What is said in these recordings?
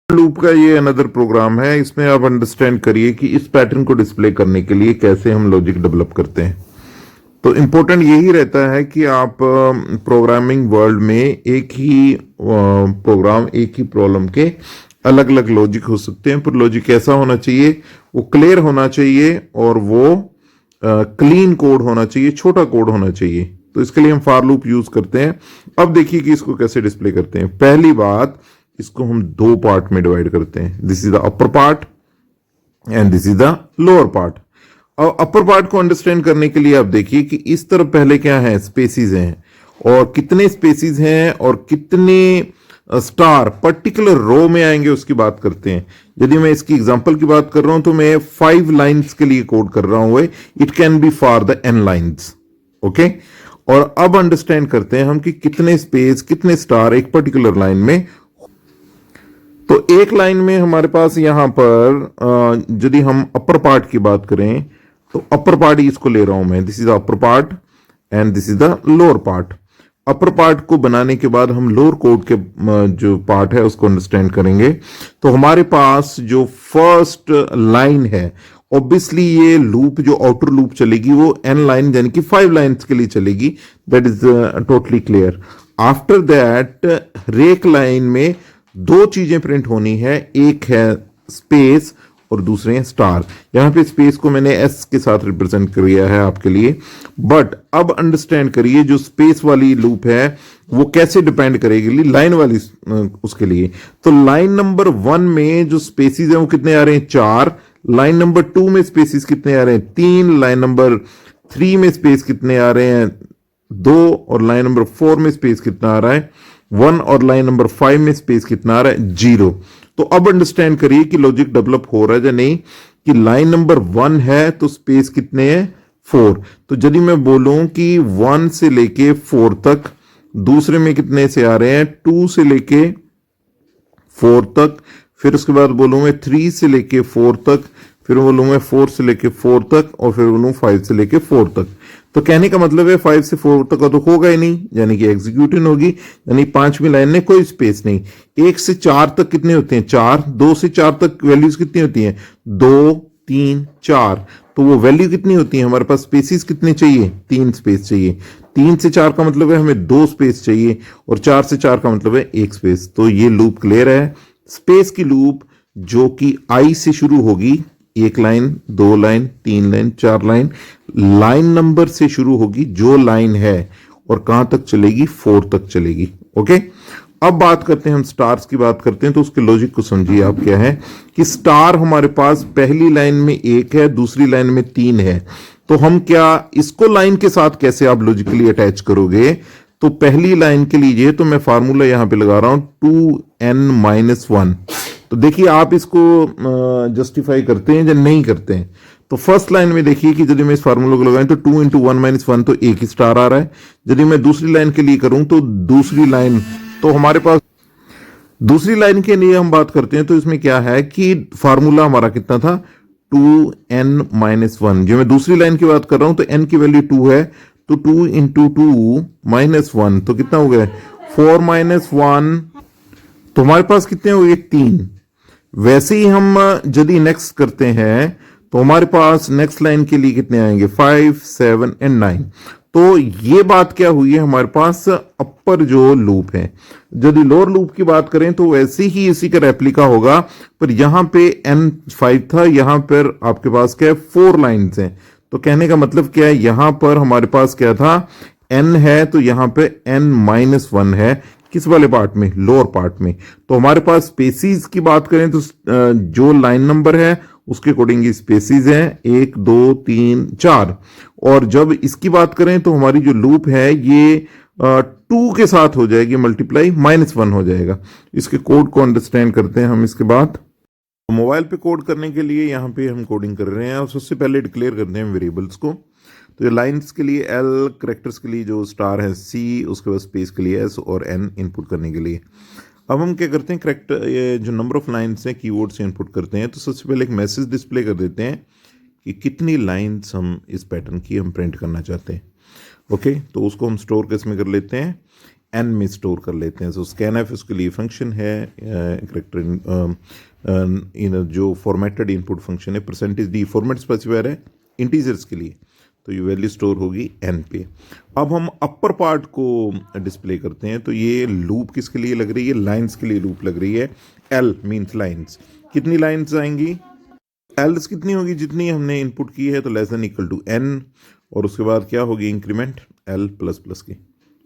Loop का ये another programme है। इसमें आप अंडरस्टैंड करिए कि इस पैटर्न को डिस्प्ले करने के लिए कैसे हम लॉजिक डेवलप करते हैं। तो इम्पोर्टेंट यही रहता है कि आप प्रोग्रामिंग वर्ल्ड में एक ही प्रोग्राम, एक ही प्रॉब्लम के अलग अलग लॉजिक हो सकते हैं, पर लॉजिक कैसा होना चाहिए, वो क्लियर होना चाहिए और वो क्लीन कोड होना चाहिए, छोटा कोड होना चाहिए। तो इसके लिए हम फॉर लूप यूज करते हैं। अब देखिए कि इसको कैसे डिस्प्ले करते हैं। पहली बात, इसको हम दो पार्ट में डिवाइड करते हैं। This is the upper part and this is the lower part. और अपर पार्ट को अंडरस्टैंड करने के लिए आप देखिए कि इस तरफ पहले क्या है, स्पेसिस हैं, और कितने स्पेसिस हैं और कितने स्टार पर्टिकुलर रो में आएंगे उसकी बात करते हैं। यदि मैं इसकी एग्जांपल की बात कर रहा हूं तो मैं 5 लाइंस के लिए कोड कर रहा हूं, it can be for the n lines. Okay, और अब अंडरस्टैंड करते हैं हम कि कितने स्पेस, कितने स्टार एक पर्टिकुलर लाइन में। तो एक लाइन में हमारे पास यहां पर यदि हम अपर पार्ट की बात करें तो अपर पार्ट इसको ले रहा हूं मैं, this is the upper part and this is the lower part. Upper part को बनाने के बाद हम लोअर कोड के जो पार्ट है उसको अंडरस्टैंड करेंगे। तो हमारे पास जो फर्स्ट लाइन है, ऑब्वियसली ये लूप जो आउटर लूप चलेगी वो n लाइन यानी कि 5 लाइन्स के लिए चलेगी, that is totally clear. After that रेक लाइन में दो चीजें प्रिंट होनी है, एक है स्पेस और दूसरे हैं स्टार। यहां पे स्पेस को मैंने एस के साथ रिप्रेजेंट किया है आपके लिए। बट अब अंडरस्टैंड करिए जो स्पेस वाली लूप है वो कैसे डिपेंड करेगी लाइन वाली उसके लिए। तो लाइन नंबर 1 में जो स्पेसिस है वो कितने आ रहे हैं, 4। लाइन नंबर 2 में स्पेसिस कितने आ रहे हैं, 3। लाइन नंबर 3 में स्पेस कितने आ रहे हैं, 2। और लाइन नंबर 4 में स्पेस कितना आ रहा है, 1। और लाइन नंबर 5 में स्पेस कितना आ रहा है, 0। तो अब अंडरस्टैंड करिए कि लॉजिक डेवलप हो रहा है या नहीं। कि लाइन नंबर 1 है तो स्पेस कितने हैं, 4। तो यदि मैं बोलूं कि 1 से लेके 4 तक, दूसरे में कितने से आ रहे हैं, 2 से लेके 4 तक, फिर उसके बाद बोलूं मैं 3 से लेके 4 तक, फिर बोलूं मैं 4 से लेके 4 तक, और फिर बोलूं 5 से लेके 4 तक। तो कहने का मतलब है 5 से 4 तक का तो होगा ही नहीं, यानी कि एग्जीक्यूटिव होगी, यानी 5वीं लाइन में कोई स्पेस नहीं। 1 से 4 तक कितने होते हैं, 4। 2 से 4 तक वैल्यूज कितनी होती हैं, 2, 3, 4। तो वो वैल्यू कितनी होती है, हमारे पास स्पेसिस कितने चाहिए, 3 स्पेस चाहिए। 3 से 4 का मतलब है हमें 2 स्पेस चाहिए, और 4 से 4 का मतलब है 1 स्पेस। तो ये लूप क्लियर है। स्पेस की लूप जो कि आई से शुरू होगी, 1 line, 2 line, 3 line, 4 line, line number से शुरू होगी जो लाइन है, और कहां तक चलेगी, 4 तक चलेगी। ओके, अब बात करते हैं हम स्टार्स की बात करते हैं। तो उसके लॉजिक को समझिए आप क्या है कि स्टार हमारे पास पहली लाइन में 1 है, दूसरी लाइन में 3 है। तो हम क्या इसको लाइन के साथ कैसे आप लॉजिकली अटैच करोगे। तो पहली लाइन के लिए तो मैं फार्मूला यहां पे लगा रहा हूं 2n-1। तो देखिए आप इसको जस्टिफाई करते हैं या नहीं करते हैं। तो फर्स्ट लाइन में देखिए कि यदि मैं इस फार्मूला को लगाऊं तो 2 × 1 - 1 तो 1 ही स्टार आ रहा है। यदि मैं दूसरी लाइन के लिए करूं तो दूसरी लाइन, तो हमारे पास दूसरी लाइन के लिए हम बात करते हैं तो इसमें क्या है कि फार्मूला हमारा कितना था, 2n-1। जो मैं दूसरी लाइन की बात कर रहा हूं तो n की वैल्यू 2 है, तो 2 × 2 - 1 तो कितना हो गया, 4 - 1। तो हमारे पास कितने हो गए, 3। वैसे ही हम यदि नेक्स्ट करते हैं तो हमारे पास नेक्स्ट लाइन के लिए कितने आएंगे, 5, 7 और 9। तो ये बात क्या हुई है, हमारे पास अपर जो लूप है। यदि लोअर लूप की बात करें तो वैसे ही इसी का रेप्लिका होगा, पर यहां पे n5 था, यहां पर आपके पास क्या है, 4 लाइन्स हैं। तो कहने का मतलब क्या है, यहां पर हमारे पास क्या था, n है, तो यहां पे n-1 है। किस वाले पार्ट में, लोअर पार्ट में। तो हमारे पास स्पेसिस की बात करें तो जो लाइन नंबर है उसके अकॉर्डिंग स्पेसिस हैं, 1, 2, 3, 4। और जब इसकी बात करें तो हमारी जो लूप है ये 2 के साथ हो जाएगी मल्टीप्लाई, -1 हो जाएगा। इसके कोड को अंडरस्टैंड करते हैं हम इसके बाद। मोबाइल पे कोड करने के लिए यहाँ पे हम कोडिंग कर रहे हैं, और सबसे पहले डिक्लेयर करते हैं वेरिएबल्स को। तो लाइंस के लिए L, करेक्टर्स के लिए जो स्टार है C, उसके बाद स्पेस के लिए S और N इनपुट करने के लिए। अब हम क्या करते हैं, करेक्टर ये जो नंबर ऑफ लाइंस हैं कीवर्ड से इनपुट करते हैं। तो सबसे पहले एक मैसेज डिस्प्ले कर देते हैं कि कितनी लाइंस हम इस पैटर्न की हम प्रिंट करना चाहते हैं। ओके, तो उसको हम स्टोर केस में कर लेते हैं। एन में स्टोर कर लेते हैं। सो स्कैन एफ उसके लिए फंक्शन है, करेक्टर इन जो फॉर्मेटेड इनपुट फंक्शन है, परसेंटेज डी फॉर्मेट स्पेसिफायर है इंटीजर्स के लिए, तो ये वैल्यू स्टोर होगी एन पे। अब हम अपर पार्ट को डिस्प्ले करते हैं, तो ये लूप किसके लिए लग रही है, लाइंस के लिए लूप लग रही है। एल मीन्स लाइंस, कितनी लाइंस आएंगी, एल्स कितनी होगी जितनी हमने इनपुट की है, तो less than equal to N, और उसके बाद क्या होगी इंक्रीमेंट एल प्लस प्लस की।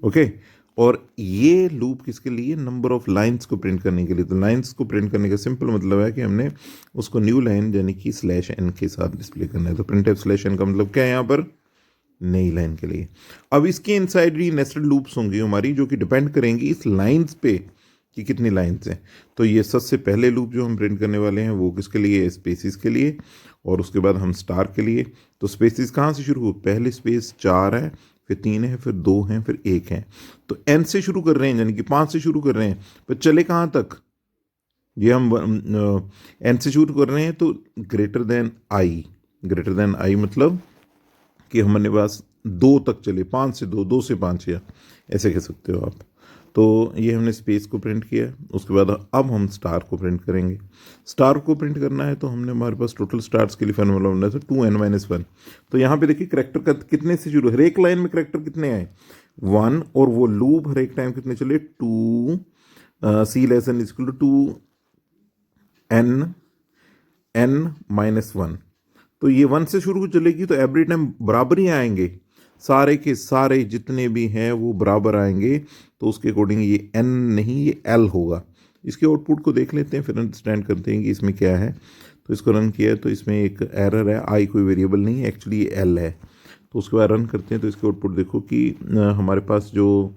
ओके, और ये लूप किसके लिए, नंबर ऑफ लाइंस को प्रिंट करने के लिए। तो लाइंस को प्रिंट करने का सिंपल मतलब है कि हमने उसको न्यू लाइन यानी कि स्लैश एन के साथ डिस्प्ले करना है। तो प्रिंट एफ स्लैश एन का मतलब क्या है यहाँ पर, नई लाइन के लिए। अब इसके इनसाइड भी नेस्टेड लूप्स होंगी हमारी, जो कि डिपेंड करेंगी इस लाइंस पे कि कितनी लाइंस हैं। तो ये सबसे पहले लूप जो हम प्रिंट करने वाले हैं वो किसके लिए है, स्पेसिस के लिए, और उसके बाद हम स्टार के लिए। तो स्पेसिस कहाँ से शुरू हो, पहले स्पेस 4 है, फिर 3 है, फिर 2 हैं, फिर 1 है। तो एन से शुरू कर रहे हैं यानी कि 5 से शुरू कर रहे हैं, पर चले कहाँ तक, ये हम एन से शुरू कर रहे हैं तो greater than I, greater than I मतलब कि हमारे पास 2 तक चले, 5 से 2, 2 से 5, या ऐसे कह सकते हो आप। तो ये हमने स्पेस को प्रिंट किया। उसके बाद अब हम स्टार को प्रिंट करेंगे। स्टार को प्रिंट करना है तो हमने हमारे पास टोटल स्टार्स के लिए फॉर्मूला बनना था 2n-1। तो यहाँ पे देखिए करेक्टर का कितने से शुरू, हर एक लाइन में करेक्टर कितने आए, 1, और वो लूप हर एक टाइम कितने चले, 2, C less than equal to 2n-1। तो ये 1 से शुरू चलेगी तो एवरी टाइम बराबर ही आएंगे, सारे के सारे जितने भी हैं वो बराबर आएंगे। तो उसके अकॉर्डिंग ये n नहीं, ये l होगा। इसके आउटपुट को देख लेते हैं, फिर अंडरस्टैंड करते हैं कि इसमें क्या है। तो इसको रन किया है तो इसमें एक एरर है, आई कोई वेरिएबल नहीं है, एक्चुअली ये l है। तो उसके बाद रन करते हैं तो इसके आउटपुट देखो कि हमारे पास जो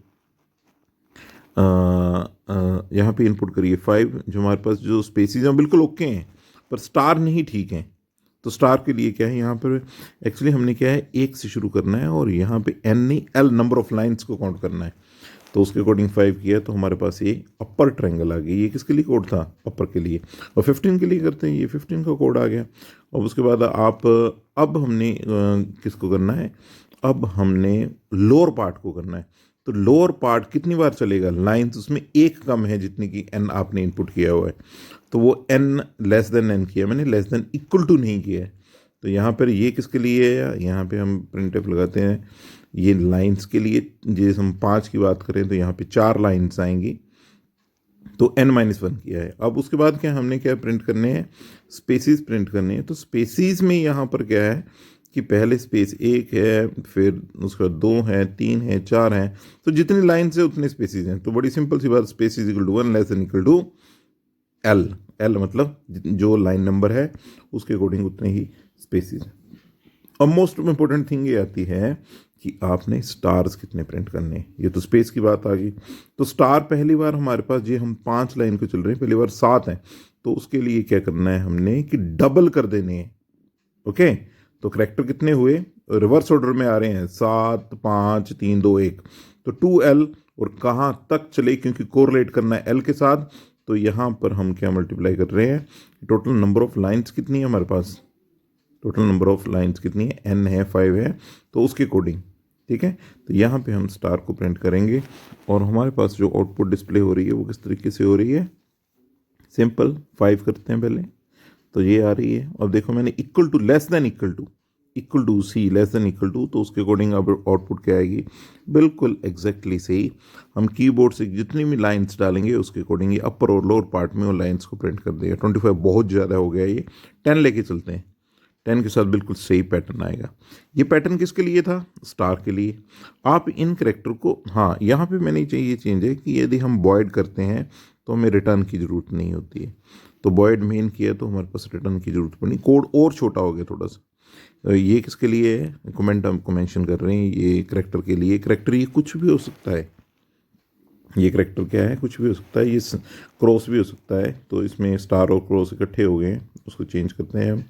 यहाँ पे इनपुट करिए 5, जो हमारे पास जो स्पेसिस हैं बिल्कुल ओके हैं, पर स्टार नहीं ठीक है। तो स्टार के लिए क्या है, यहाँ पर एक्चुअली हमने क्या है 1 से शुरू करना है, और यहाँ पे n नहीं l नंबर ऑफ लाइंस को काउंट करना है। तो उसके अकॉर्डिंग 5 किया, तो हमारे पास ये अपर ट्रायंगल आ गई। ये किसके लिए कोड था, अपर के लिए। और 15 के लिए करते हैं, ये 15 का कोड आ गया। और उसके बाद आप अब हमने किसको करना है, अब हमने लोअर पार्ट को करना है। तो लोअर पार्ट कितनी बार चलेगा, लाइंस उसमें 1 कम है जितनी की n आपने इनपुट किया हुआ है। तो वो n लेस देन n किया मैंने, लेस देन इक्वल टू नहीं किया है। तो यहाँ पर ये किसके लिए है, यहाँ पे हम प्रिंट एफ लगाते हैं, ये लाइंस के लिए। जैसे हम 5 की बात करें तो यहाँ पे 4 लाइंस आएंगी, तो n-1 किया है। अब उसके बाद क्या हमने क्या प्रिंट करने हैं, स्पेसिस प्रिंट करने हैं। तो स्पेसिस में यहाँ पर क्या है कि पहले स्पेस 1 है, फिर उसके बाद 2 है, 3 है, 4 है। तो जितनी लाइन्स है उतने स्पेसिस हैं। तो बड़ी सिंपल सी बात, spaces equal to 1 less than equal to L, L मतलब जो लाइन नंबर है उसके अकॉर्डिंग उतने ही स्पेसिस। अब मोस्ट इंपॉर्टेंट थिंग ये आती है कि आपने स्टार्स कितने प्रिंट करने हैं। ये तो स्पेस की बात आ गई। तो स्टार पहली बार हमारे पास, ये हम 5 लाइन को चल रहे हैं, पहली बार 7 हैं, तो उसके लिए क्या करना है हमने कि डबल कर देने हैं। ओके, तो करेक्टर कितने हुए, रिवर्स ऑर्डर में आ रहे हैं, 7, 5, 3, 2, 1। तो 2l, और कहाँ तक चले, क्योंकि कोरिलेट करना है l के साथ। तो यहाँ पर हम क्या मल्टीप्लाई कर रहे हैं, टोटल नंबर ऑफ लाइंस कितनी है हमारे पास, टोटल नंबर ऑफ लाइंस कितनी है, n है, 5 है, तो उसके अकॉर्डिंग। ठीक है, तो यहाँ पे हम स्टार को प्रिंट करेंगे, और हमारे पास जो आउटपुट डिस्प्ले हो रही है वो किस तरीके से हो रही है, सिंपल 5 करते हैं पहले, तो ये आ रही है। अब देखो मैंने equal to less than equal to C less than equal to, तो उसके अकॉर्डिंग अब आउटपुट क्या आएगी, बिल्कुल एग्जैक्टली सही। हम कीबोर्ड से जितनी भी लाइंस डालेंगे उसके अकॉर्डिंग ये अपर और लोअर पार्ट में वो लाइंस को प्रिंट कर देगा। 25 बहुत ज़्यादा हो गया, ये 10 लेके चलते हैं, 10 के साथ बिल्कुल सही पैटर्न आएगा। ये पैटर्न किसके लिए था, स्टार के लिए। आप इन करेक्टर को, हाँ यहाँ पे मैंने चाहिए चेंज है कि यदि हम बॉयड करते हैं तो हमें रिटर्न की ज़रूरत नहीं होती है। तो बॉयड मेन किया तो हमारे पास रिटर्न की ज़रूरत पड़ी, कोड और छोटा हो गया थोड़ा सा। ये किसके लिए है, कमेंट हमको मेंशन कर रहे हैं, ये करेक्टर के लिए। करेक्टर ये कुछ भी हो सकता है, ये करेक्टर क्या है, कुछ भी हो सकता है, ये क्रॉस भी हो सकता है। तो इसमें स्टार और क्रॉस इकट्ठे हो गए, उसको चेंज करते हैं हम।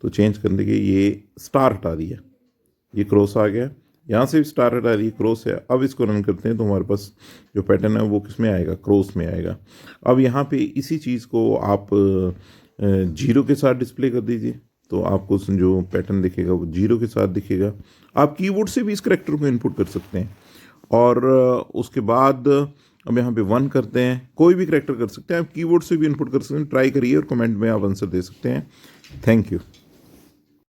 तो चेंज करने के ये स्टार हटा दिया, ये क्रॉस आ गया, यहाँ से भी स्टार हटा दिया, क्रॉस है। अब इसको रन करते हैं तो हमारे पास जो पैटर्न है वो किस में आएगा, क्रॉस में आएगा। अब यहाँ पे इसी चीज़ को आप 0 के साथ डिस्प्ले कर दीजिए, तो आपको जो पैटर्न दिखेगा वो 0 के साथ दिखेगा। आप कीबोर्ड से भी इस करेक्टर को इनपुट कर सकते हैं। और उसके बाद अब यहाँ पे 1 करते हैं, कोई भी करेक्टर कर सकते हैं, आप कीबोर्ड से भी इनपुट कर सकते हैं, ट्राई करिए और कमेंट में आप आंसर दे सकते हैं। Thank you.